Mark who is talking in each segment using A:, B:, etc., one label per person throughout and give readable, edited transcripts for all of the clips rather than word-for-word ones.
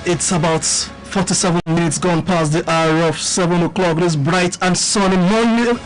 A: It's about 47 minutes gone past the hour of 7 o'clock. This bright and sunny morning.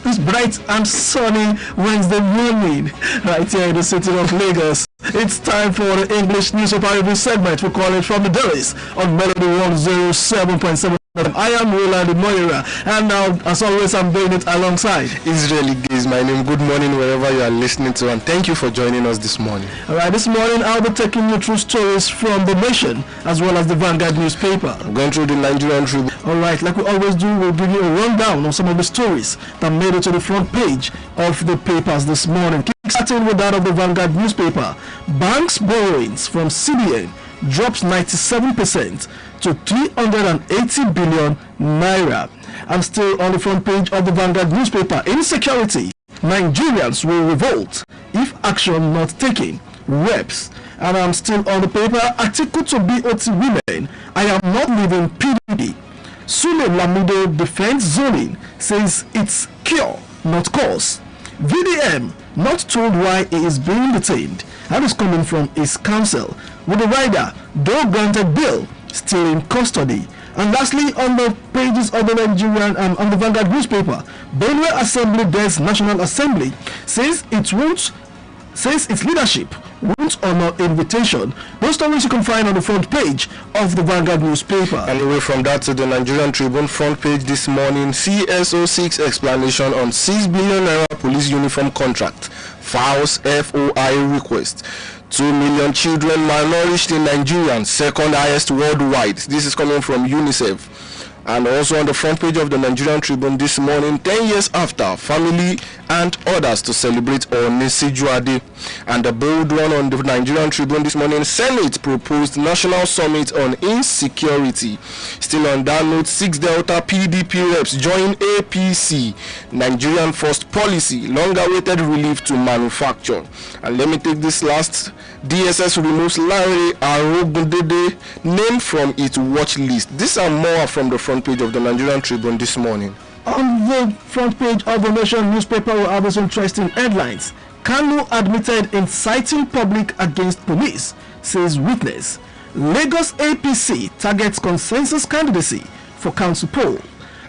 A: This bright and sunny Wednesday morning, right here in the city of Lagos. It's time for the English newspaper review segment. We call it From the Dailies on Melody 107.7. I am Roland Moira, and now, as always, I'm doing it alongside
B: Israeli Gaze. My name. Good morning, wherever you are listening to, and thank you for joining us this morning.
A: All right, this morning I'll be taking you through stories from The Nation as well as the Vanguard newspaper.
B: I'm going through the Nigerian Tribune.
A: All right, like we always do, we'll give you a rundown on some of the stories that made it to the front page of the papers this morning. Starting with that of the Vanguard newspaper, banks' borrowings from CBN drops 97% to 380 billion naira. I'm still on the front page of the Vanguard newspaper. Insecurity, Nigerians will revolt if action not taken. Reps. And I'm still on the paper. Article to BOT women. I am not leaving PDP. Sule Lamido defense zoning says it's cure, not cause. VDM not told why he is being detained. That is coming from his counsel. With the rider, though granted bail, still in custody. And lastly, on the pages of the Nigerian on the Vanguard newspaper, Benue Assembly Desk National Assembly says its leadership won't honor invitation. Those stories you can find on the front page of the Vanguard newspaper.
B: And away from that to the Nigerian Tribune front page this morning, CSO6 explanation on 6 billion naira police uniform contract, files FOI request. 2 million children malnourished in Nigeria, second highest worldwide. This is coming from UNICEF. And also on the front page of the Nigerian Tribune this morning, 10 years after, family and others to celebrate Onisijuade. And the bold one on the Nigerian Tribune this morning, Senate proposed National Summit on Insecurity. Still on that note, 6 Delta PDP reps join APC. Nigerian First Policy, long-awaited relief to manufacture. And let me take this last. DSS removes Larry Arogundede name from its watch list. These are more from the front page of the Nigerian Tribune this morning.
A: On the front page of the Nation newspaper, we have some interesting headlines. Kanu admitted inciting public against police, says witness. Lagos APC targets consensus candidacy for council poll.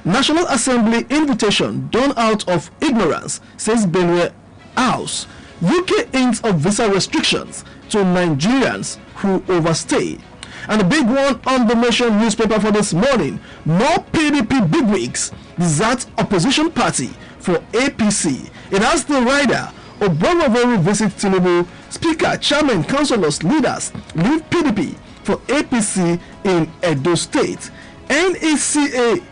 A: National Assembly invitation done out of ignorance, says Benue House. UK hints of visa restrictions to Nigerians who overstay. And the big one on the Nation newspaper for this morning, more PDP bigwigs desert opposition party for APC. It has the rider, Obromavori visit Tinubu, speaker, chairman, councillors, leaders leave PDP for APC in Edo State. NECA,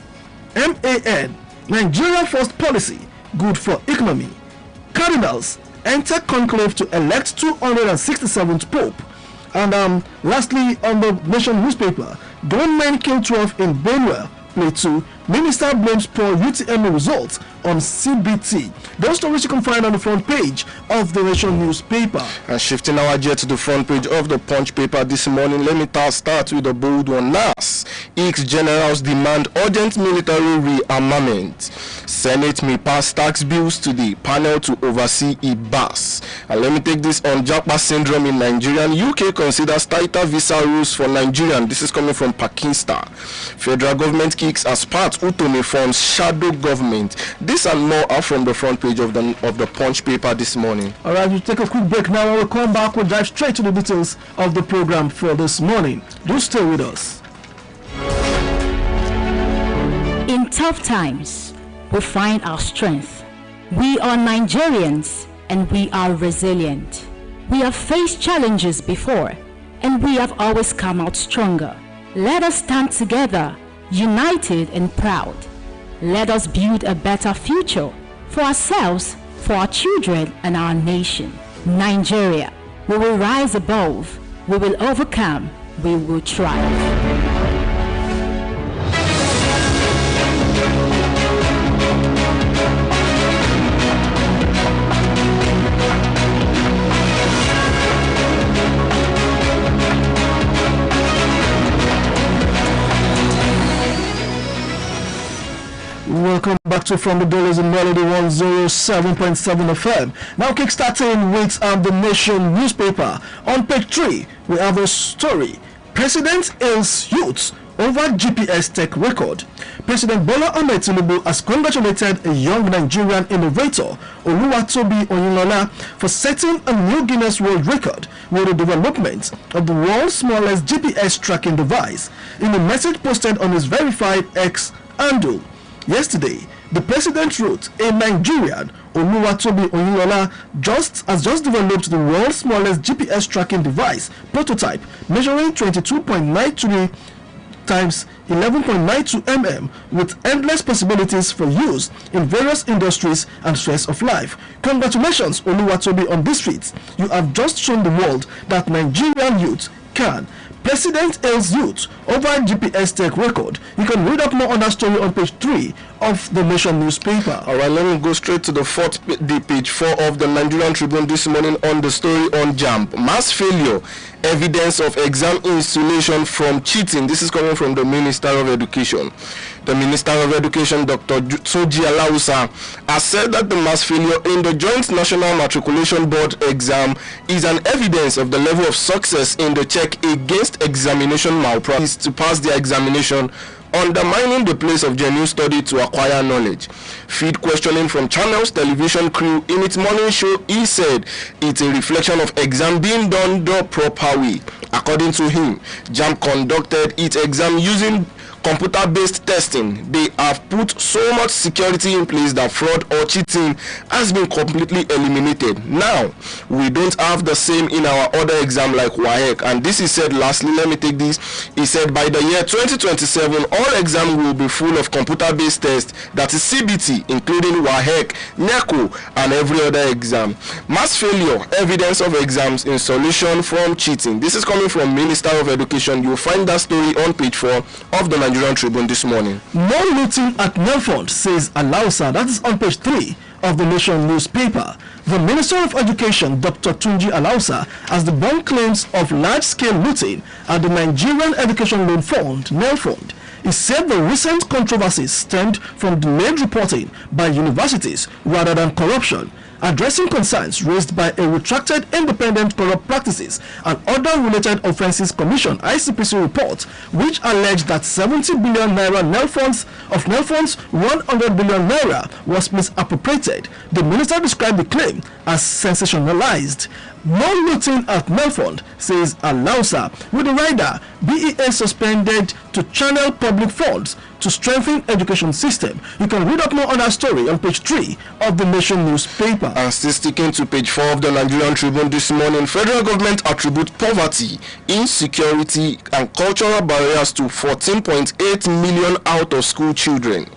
A: MAN, Nigeria First Policy, good for economy. Cardinals enter conclave to elect 267th Pope. And lastly, on the Nation newspaper, gunmen kill 12 in Benue, Plateau. Minister blames poor UTM results on CBT. Those stories you can find on the front page of the Nation newspaper. And
B: shifting our jet to the front page of the Punch paper this morning, let me start with the bold one. NAS, ex-generals demand urgent military rearmament. Senate may pass tax bills to the panel to oversee IBAS. And let me take this on Japa syndrome in Nigeria. UK considers tighter visa rules for Nigerian. This is coming from Pakistan. Federal government kicks as part Utome forms shadow government. This and more are from the front page of the Punch paper this morning.
A: All right, we'll take a quick break now. When we come back, we'll dive straight to the details of the program for this morning. Do stay with us.
C: In tough times, we find our strength. We are Nigerians and we are resilient. We have faced challenges before and we have always come out stronger. Let us stand together, united and proud. Let us build a better future for ourselves, for our children and our nation. Nigeria, we will rise above, we will overcome, we will thrive.
A: Welcome back to From the Dailies in Melody 107.7 FM. Now kickstarting with the Nation newspaper. On page 3, we have a story. President hails youth over GPS tech record. President Bola Ahmed Tinubu has congratulated a young Nigerian innovator, Oluwatobi Oyinlola, for setting a new Guinness World Record with the development of the world's smallest GPS tracking device. In a message posted on his verified X handle yesterday, the president wrote, "A Nigerian, Oluwatobi Oyinlola, has just developed the world's smallest GPS tracking device prototype, measuring 22.93 times 11.92 mm with endless possibilities for use in various industries and spheres of life. Congratulations, Oluwatobi, on this feat. You have just shown the world that Nigerian youth can." President hails youth over GPS tech record. You can read up more on that story on page 3 of the Nation newspaper.
B: All right, let me go straight to the page 4 of the Nigerian Tribune this morning on the story on JAMB. Mass failure, evidence of exam installation from cheating. This is coming from the Minister of Education. The Minister of Education, Dr. Tunji Alausa, has said that the mass failure in the Joint National Matriculation Board exam is an evidence of the level of success in the check against examination malpractice to pass the examination, undermining the place of genuine study to acquire knowledge. Feed questioning from Channel's television crew in its morning show, he said it's a reflection of exam being done the proper way. According to him, JAMB conducted its exam using computer-based testing. They have put so much security in place that fraud or cheating has been completely eliminated. Now, we don't have the same in our other exam like WAEC. And this is said, lastly, let me take this. He said by the year 2027, all exams will be full of computer-based tests, that is CBT, including WAEC, NECO, and every other exam. Mass failure, evidence of exams in solution from cheating. This is coming from Minister of Education. You'll find that story on page 4 of the Nigerian Tribune this morning.
A: More looting at Nelfond, says Alausa. That is on page 3 of the Nation newspaper. The Minister of Education, Dr. Tunji Alausa, has debunked claims of large-scale looting at the Nigerian Education Loan Fund, Nelfond. He said the recent controversies stemmed from delayed reporting by universities rather than corruption. Addressing concerns raised by a retracted Independent Corrupt Practices and Other Related Offences Commission (ICPC) report, which alleged that 70 billion naira Nelfond's 100 billion naira was misappropriated, the minister described the claim as sensationalized. No looting at Nelfond, says Alausa, with the rider BEA suspended to channel public funds to strengthen education system. You can read up more on that story on page 3 of the Nation newspaper.
B: And still sticking to page 4 of the Nigerian Tribune this morning, federal government attribute poverty, insecurity, and cultural barriers to 14.8 million out-of-school children.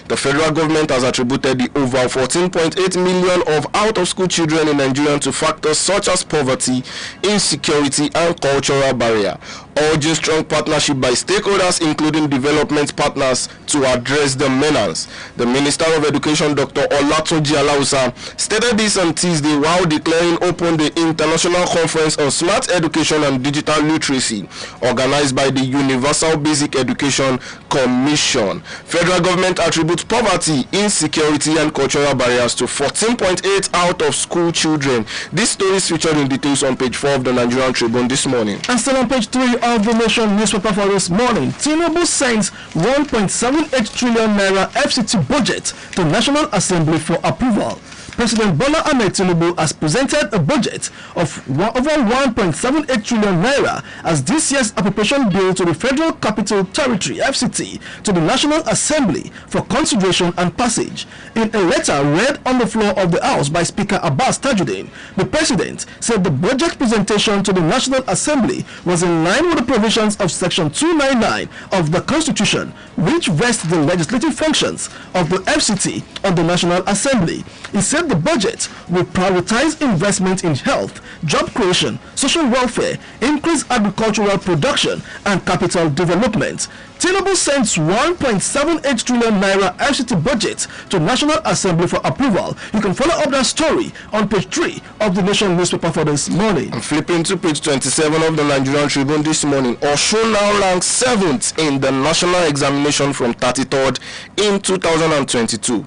B: The federal government has attributed the over 14.8 million of out-of-school children in Nigeria to factors such as poverty, insecurity, and cultural barrier, urging strong partnership by stakeholders, including development partners, to address the menace. The Minister of Education, Dr. Olatunji Alausa, stated this on Tuesday while declaring open the International Conference on Smart Education and Digital Literacy, organized by the Universal Basic Education Commission. Federal government attributes poverty, insecurity, and cultural barriers to 14.8 out-of-school children. This story is featured in details on page 4 of the Nigerian Tribune this morning.
A: And still on page 3 of the Nation newspaper for this morning, Tinubu sends 1.78 trillion naira FCT budget to National Assembly for approval. President Bola Ahmed Tinubu has presented a budget of over 1.78 trillion naira as this year's appropriation bill to the Federal Capital Territory (FCT) to the National Assembly for consideration and passage. In a letter read on the floor of the House by Speaker Abbas Tajuddin, the President said the budget presentation to the National Assembly was in line with the provisions of Section 299 of the Constitution, which vests the legislative functions of the FCT on the National Assembly. He said the budget will prioritize investment in health, job creation, social welfare, increased agricultural production, and capital development. Tinubu sends 1.78 trillion naira FCT budget to National Assembly for approval. You can follow up that story on page 3 of the Nation newspaper for this morning.
B: Flipping to page 27 of the Nigerian Tribune this morning, Osun now ranks 7th in the national examination from 33rd in 2022.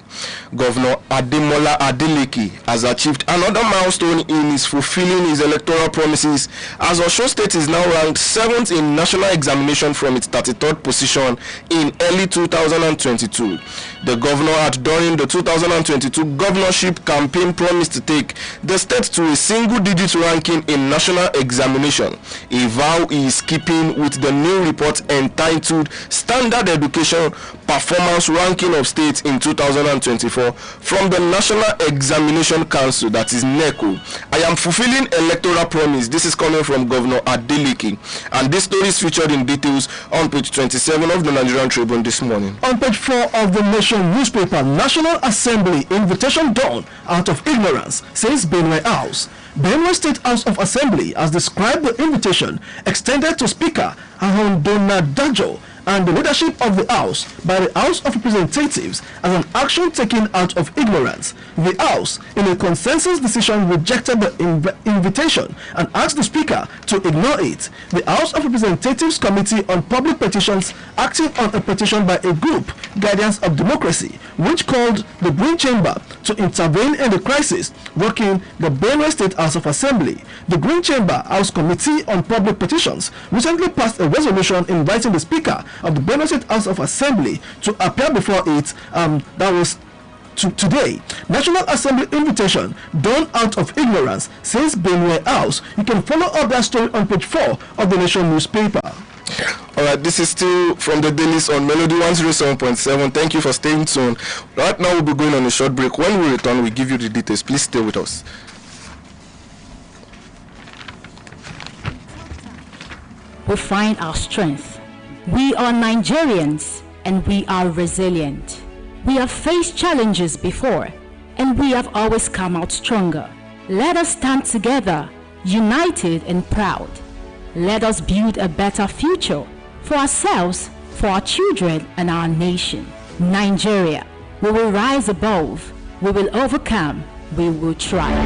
B: Governor Ademola Adeleke has achieved another milestone in his fulfilling his electoral promises, as Osun State is now ranked 7th in national examination from its 33rd position in early 2022. The governor had, during the 2022 governorship campaign, promised to take the state to a single-digit ranking in national examination, a vow he is keeping with the new report entitled Standard Education Performance Ranking of States in 2024 from the National Examination Council, that is NECO. I am fulfilling electoral promise. This is coming from Governor Adeleke, and this story is featured in details on page 27 of the Nigerian Tribune this morning.
A: On page 4 of the Nation newspaper, National Assembly invitation done out of ignorance, says Benue House. Benue State House of Assembly has described the invitation extended to Speaker Ahondona Dajo and the leadership of the House by the House of Representatives as an action taken out of ignorance. The House, in a consensus decision, rejected the invitation and asked the Speaker to ignore it. The House of Representatives Committee on Public Petitions, acting on a petition by a group, Guardians of Democracy, which called the Green Chamber to intervene in the crisis rocking the Benue State House of Assembly. The Green Chamber House Committee on Public Petitions recently passed a resolution inviting the Speaker of the Benue State House of Assembly to appear before it. That was today. National Assembly invitation done out of ignorance, says Benue House. You can follow up that story on page 4 of the Nation newspaper.
B: Alright, this is still from the dailies on Melody 107.7. Thank you for staying tuned. Right now we'll be going on a short break. When we return, we'll give you the details. Please stay with us.
C: We find our strength. We are Nigerians, and we are resilient. We have faced challenges before, and we have always come out stronger. Let us stand together, united and proud. Let us build a better future for ourselves, for our children, and our nation. Nigeria, we will rise above, we will overcome, we will thrive.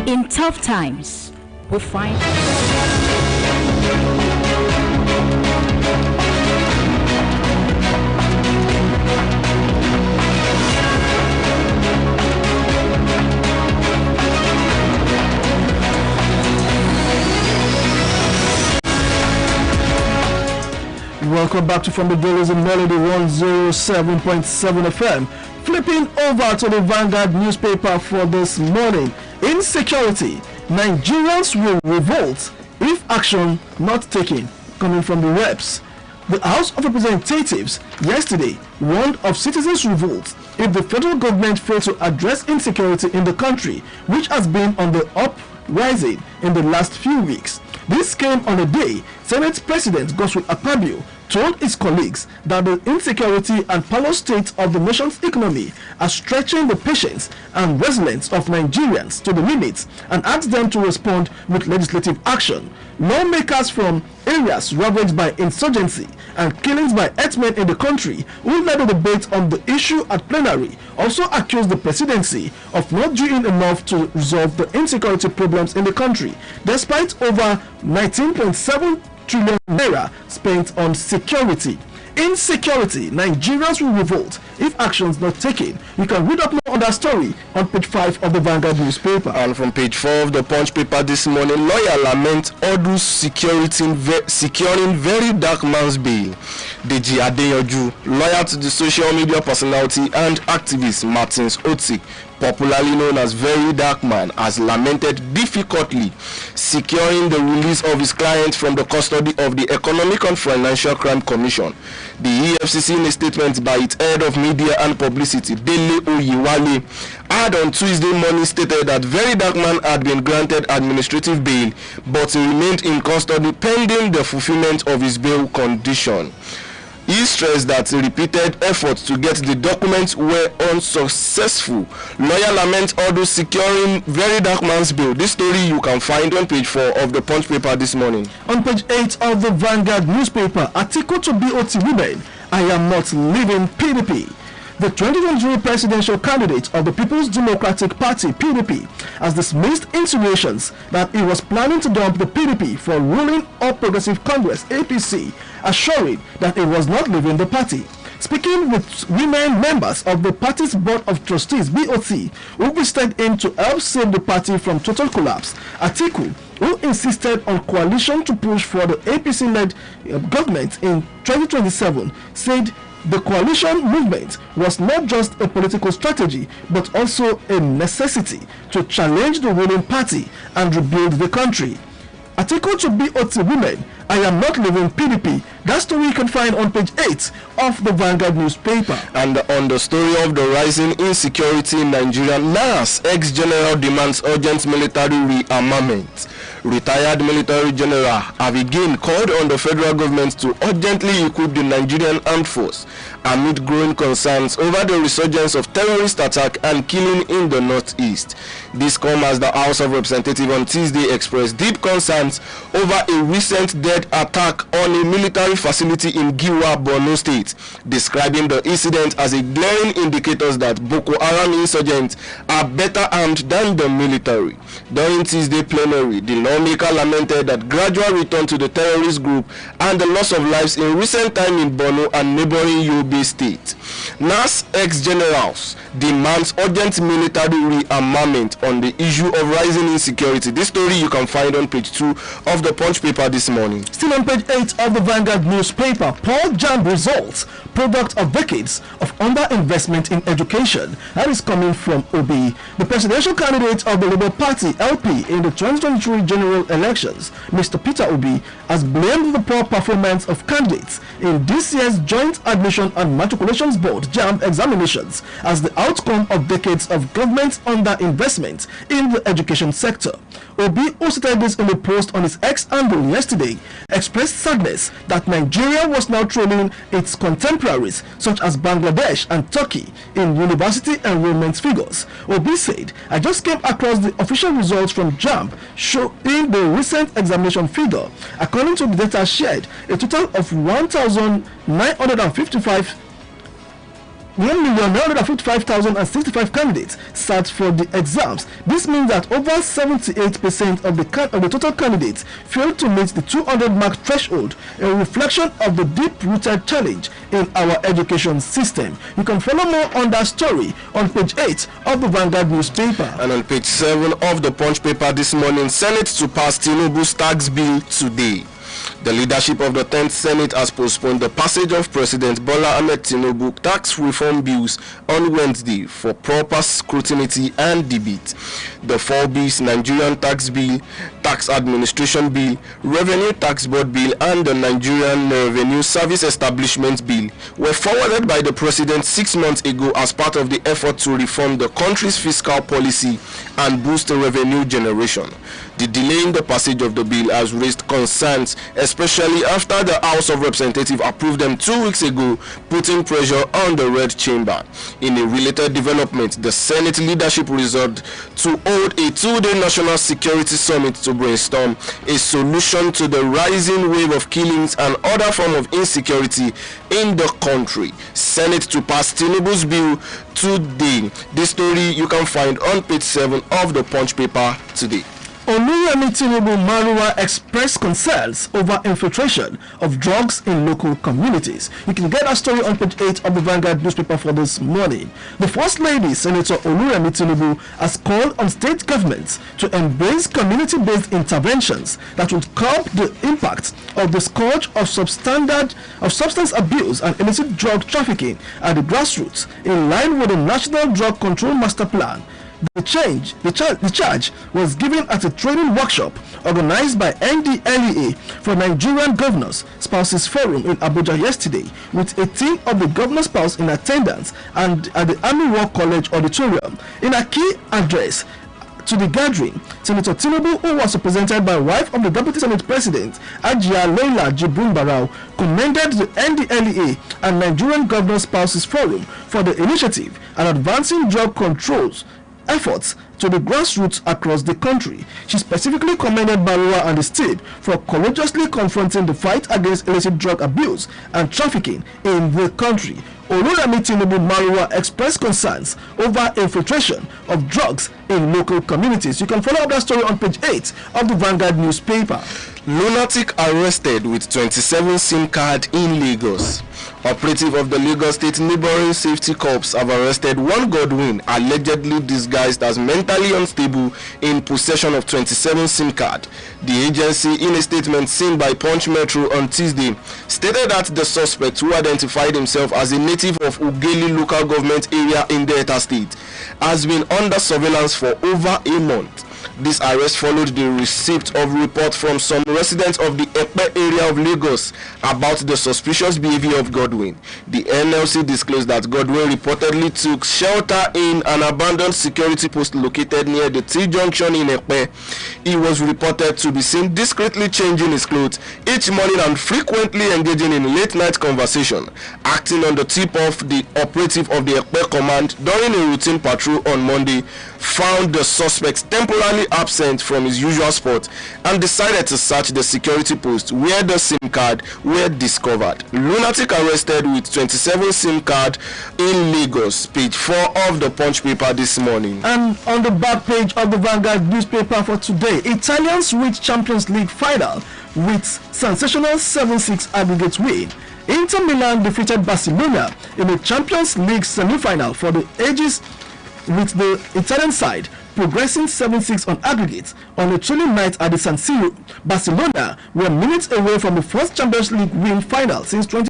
C: In tough times, we find...
A: Welcome back to From the Dailies in Melody 107.7 FM. Flipping over to the Vanguard newspaper for this morning. Insecurity. Nigerians will revolt if action not taken. Coming from the reps. The House of Representatives yesterday warned of citizens' revolt if the federal government fails to address insecurity in the country, which has been on the uprising in the last few weeks. This came on a day Senate President Godswill Akpabio told his colleagues that the insecurity and parlous state of the nation's economy are stretching the patience and resilience of Nigerians to the limits and asked them to respond with legislative action. Lawmakers from areas ravaged by insurgency and killings by herdsmen in the country who led the debate on the issue at plenary also accused the presidency of not doing enough to resolve the insecurity problems in the country, despite over 19.7 trillion naira spent on security. Insecurity, Nigerians will revolt if actions not taken. You can read up more on that story on page 5 of the Vanguard newspaper.
B: And from page 4 of the Punch paper this morning, lawyer lament Odu's securing very dark man's bail. Deji Adeyoju, lawyer to the social media personality and activist Martins Otik, popularly known as Very Dark Man, has lamented difficultly securing the release of his client from the custody of the Economic and Financial Crime Commission. The EFCC, in a statement by its head of media and publicity, Dele Oyewale, had on Tuesday morning stated that Very Dark Man had been granted administrative bail, but he remained in custody pending the fulfillment of his bail condition. He stressed that repeated efforts to get the documents were unsuccessful. Lawyer laments orders securing very dark man's bail. This story you can find on page 4 of the Punch paper this morning.
A: On page 8 of the Vanguard newspaper, article to BOT women, I am not leaving PDP. The 2023 presidential candidate of the People's Democratic Party, PDP, has dismissed insinuations that he was planning to dump the PDP for ruling All Progressive Congress, APC, assuring that he was not leaving the party. Speaking with women members of the party's Board of Trustees, BOT, who visited him to help save the party from total collapse, Atiku, who insisted on coalition to push for the APC-led government in 2027, said the coalition movement was not just a political strategy but also a necessity to challenge the ruling party and rebuild the country. Article to BOT women, I am not leaving PDP. That story you can find on page 8 of the Vanguard newspaper.
B: And on the story of the rising insecurity in Nigeria, NAS ex-general demands urgent military rearmament. Retired military general have again called on the federal government to urgently equip the Nigerian armed force amid growing concerns over the resurgence of terrorist attack and killing in the northeast. This comes as the House of Representatives on Tuesday expressed deep concerns over a recent dead attack on a military facility in Giwa, Borno State, describing the incident as a glaring indicator that Boko Haram insurgents are better armed than the military. During Tuesday plenary, the lawmaker lamented that gradual return to the terrorist group and the loss of lives in recent time in Borno and neighboring Yobe State. NAS ex-generals demands urgent military rearmament on the issue of rising insecurity. This story you can find on page 2 of the Punch paper this morning.
A: Still on page 8 of the Vanguard newspaper, poor JAMB results, product of decades of underinvestment in education. That is coming from Obi. The presidential candidate of the Labour Party, LP, in the 2023 general elections, Mr. Peter Obi, has blamed the poor performance of candidates in this year's Joint Admission and Matriculations Board, JAMB, examinations as the outcome of decades of government underinvestment in the education sector. Obi, who stated this in a post on his X handle yesterday, expressed sadness that Nigeria was now trailing its contemporaries such as Bangladesh and Turkey in university enrollment figures. Obi said, I just came across the official results from JAMB showing the recent examination figure. According to the data shared, a total of 1,955,065 candidates sat for the exams. This means that over 78% of the total candidates failed to meet the 200-mark threshold, a reflection of the deep-rooted challenge in our education system. You can follow more on that story on page 8 of the Vanguard newspaper.
B: And on page 7 of the Punch paper this morning, Senate to pass Tinubu's tax bill today. The leadership of the 10th Senate has postponed the passage of President Bola Ahmed Tinubu tax reform bills on Wednesday for proper scrutiny and debate. The 4 bills, Nigerian Tax Bill, Tax Administration Bill, Revenue Tax Board Bill, and the Nigerian Revenue Service Establishment Bill, were forwarded by the President 6 months ago as part of the effort to reform the country's fiscal policy and boost revenue generation. The delay in the passage of the bill has raised concerns, especially after the House of Representatives approved them 2 weeks ago, putting pressure on the Red Chamber. In a related development, the Senate leadership resolved to hold a 2-day national security summit to brainstorm a solution to the rising wave of killings and other forms of insecurity in the country. Senate to pass Tinubu's bill today. This story you can find on page 7 of the Punch paper today.
A: Oluyemi Tinubu Maruwa expressed concerns over infiltration of drugs in local communities. You can get that story on page 8 of the Vanguard newspaper for this morning. The First Lady, Senator Oluyemi Tinubu, has called on state governments to embrace community-based interventions that would curb the impact of the scourge of substance abuse and illicit drug trafficking at the grassroots, in line with the National Drug Control Master Plan. The charge was given at a training workshop organized by NDLEA for Nigerian Governors Spouses Forum in Abuja yesterday, with a team of the governor spouse in attendance and at the Army War College auditorium. In a key address, to the gathering. Senator Tinubu, who was represented by wife of the Deputy Senate President, Ajia Leila Jibril Barau, commended the NDLEA and Nigerian Governor Spouses Forum for the initiative and advancing drug controls efforts to the grassroots across the country. She specifically commended Barua and his team for courageously confronting the fight against illicit drug abuse and trafficking in the country. Olurami Tinubu Marua expressed concerns over infiltration of drugs in local communities. You can follow up that story on page 8 of the Vanguard newspaper.
B: Lunatic arrested with 27 SIM card in Lagos. Operative of the Lagos State Neighboring Safety Corps have arrested one Godwin, allegedly disguised as mentally unstable, in possession of 27 SIM card. The agency, in a statement seen by Punch Metro on Tuesday, stated that the suspect, who identified himself as a native of Ugeli local government area in Delta State, has been under surveillance for over a month. This arrest followed the receipt of reports from some residents of the Epe area of Lagos about the suspicious behavior of Godwin. The NLC disclosed that Godwin reportedly took shelter in an abandoned security post located near the T-junction in Epe. He was reported to be seen discreetly changing his clothes each morning and frequently engaging in late-night conversation. Acting on the tip-off, the operative of the Epe command during a routine patrol on Monday found the suspect temporarily absent from his usual spot and decided to search the security post where the SIM card were discovered. Lunatic arrested with 27 SIM card in Lagos. Page 4 of the Punch paper this morning.
A: And on the back page of the Vanguard newspaper for today, Italians reach Champions League final with sensational 7-6 aggregate win. Inter Milan defeated Barcelona in the Champions League semi-final for the ages, with the Italian side progressing 7-6 on aggregate on a thrilling night at the San Siro. Barcelona were minutes away from the first Champions League win final since